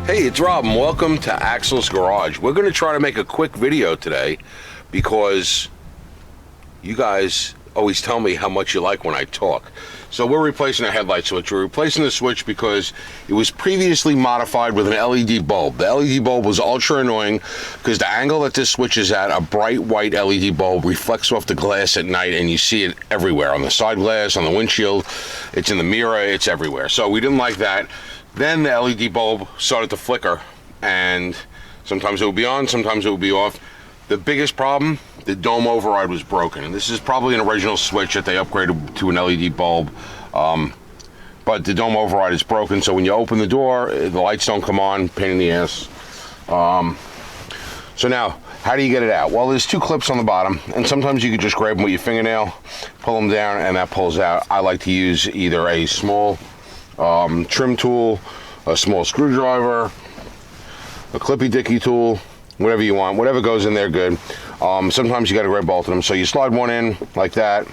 Hey, it's Rob and welcome to Axel's Garage. We're going to try to make a quick video today because you guys always tell me how much you like when I talk. So we're replacing a headlight switch. We're replacing the switch because it was previously modified with an LED bulb. The LED bulb was ultra annoying because the angle that this switch is at, a bright white LED bulb reflects off the glass at night and you see it everywhere, on the side glass, on the windshield, it's in the mirror, it's everywhere. So we didn't like that. Then the LED bulb started to flicker and sometimes it would be on, sometimes it would be off. The biggest problem, the dome override was broken. And this is probably an original switch that they upgraded to an LED bulb. But the dome override is broken, so when you open the door, the lights don't come on, pain in the ass. So now, how do you get it out? Well, there's two clips on the bottom, and sometimes you can just grab them with your fingernail, pull them down, and that pulls out. I like to use either a small trim tool, a small screwdriver, a clippy dicky tool, whatever you want, whatever goes in there, good. Sometimes you got to grab both of them, so you slide one in like that,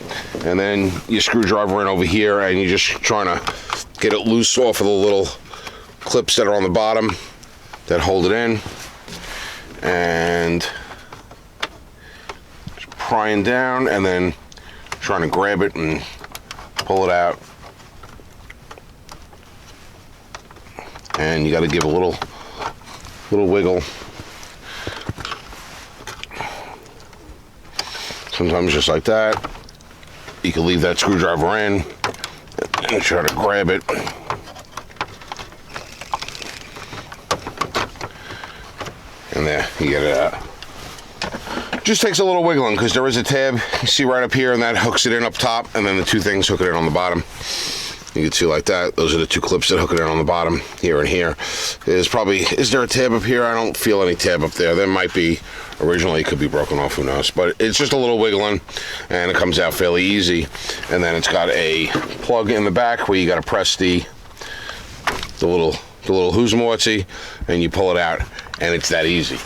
and then you screwdriver in over here, and you're just trying to get it loose off of the little clips that are on the bottom that hold it in, and just prying down, and then trying to grab it and pull it out. And you got to give a little wiggle. Sometimes just like that. You can leave that screwdriver in and try to grab it. And there, you get it out. Just takes a little wiggling because there is a tab, you see right up here, and that hooks it in up top, and then the two things hook it in on the bottom. You can see like that. Those are the two clips that hook it in on the bottom, here and here. Is there a tab up here? I don't feel any tab up there. There might be. Originally it could be broken off, who knows. But it's just a little wiggling and it comes out fairly easy. And then it's got a plug in the back where you got to press the little hoosamorty and you pull it out, and it's that easy.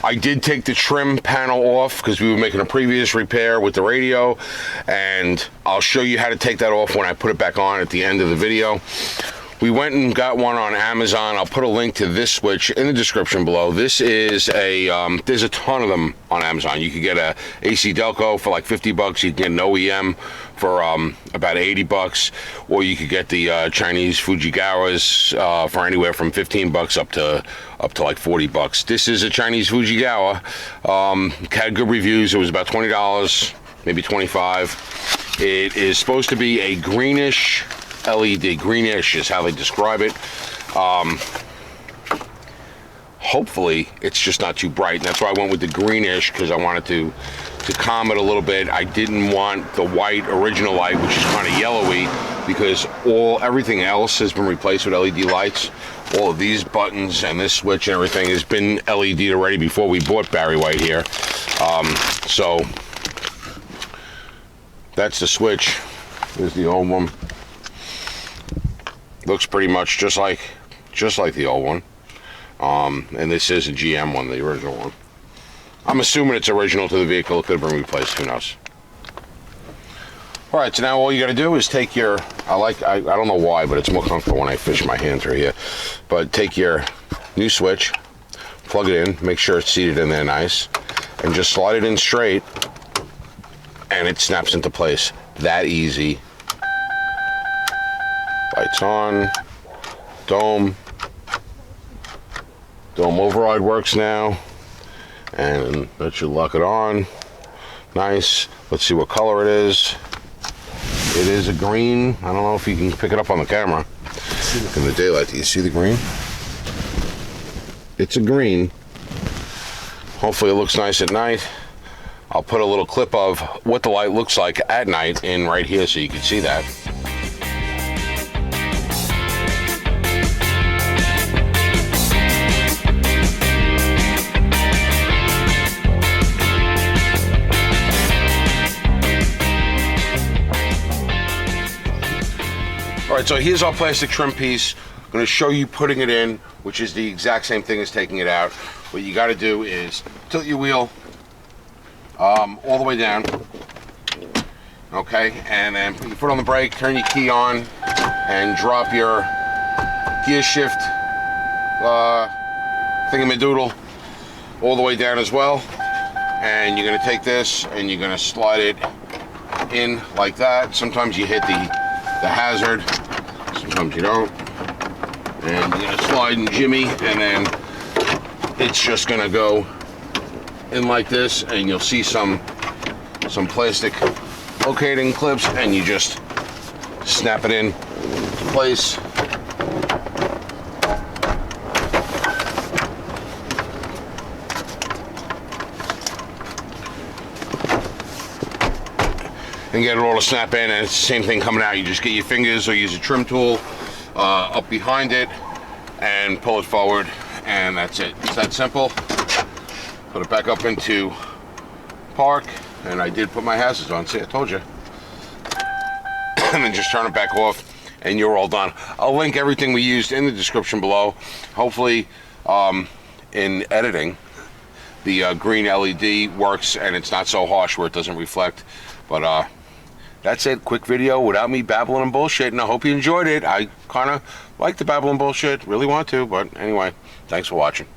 I did take the trim panel off because we were making a previous repair with the radio, and I'll show you how to take that off when I put it back on at the end of the video. We went and got one on Amazon. I'll put a link to this switch in the description below. This is there's a ton of them on Amazon. You could get a AC Delco for like 50 bucks. You can get an OEM for about 80 bucks, or you could get the Chinese Fujigawas for anywhere from 15 bucks up to like 40 bucks. This is a Chinese Fujigawa. Had good reviews. It was about $20, maybe 25. It is supposed to be a greenish LED. Greenish is how they describe it. Hopefully it's just not too bright, and that's why I went with the greenish, because I wanted to calm it a little bit. I didn't want the white original light, which is kind of yellowy, because everything else has been replaced with LED lights. All of these buttons and this switch and everything has been LED'd already before we bought Barry White here. So that's the switch. There's the old one. Looks pretty much just like the old one. And this is a GM one, the original one. I'm assuming it's original to the vehicle. It could have been replaced, who knows. All right, so now all you got to do is take your, I don't know why, but it's more comfortable when I fish my hand through here. But take your new switch, plug it in, make sure it's seated in there nice, and just slide it in straight, and it snaps into place. That easy. Lights on, dome override works now, and that should lock it on. Nice. Let's see what color it is. It is a green. I don't know if you can pick it up on the camera. In the daylight, do you see the green? It's a green. Hopefully it looks nice at night. I'll put a little clip of what the light looks like at night in right here so you can see that. All right, so here's our plastic trim piece. I'm going to show you putting it in, which is the exact same thing as taking it out. What you got to do is tilt your wheel all the way down, okay, and then put your foot on the brake, turn your key on, and drop your gear shift thingamadoodle all the way down as well. And you're going to take this and you're going to slide it in like that. Sometimes you hit the hazard, sometimes you don't. And you're going to slide and jimmy, and then it's just going to go in like this, and you'll see some plastic locating clips, and you just snap it in place. And get it all to snap in, and it's the same thing coming out. You just get your fingers or use a trim tool up behind it and pull it forward, and that's it. It's that simple. Put it back up into park, and I did put my hazards on. See, I told you. And then just turn it back off, and you're all done. I'll link everything we used in the description below. Hopefully, in editing, the green LED works, and it's not so harsh where it doesn't reflect. But that's it. Quick video without me babbling and bullshit, and I hope you enjoyed it. I kind of like the babbling bullshit. Really want to, but anyway, thanks for watching.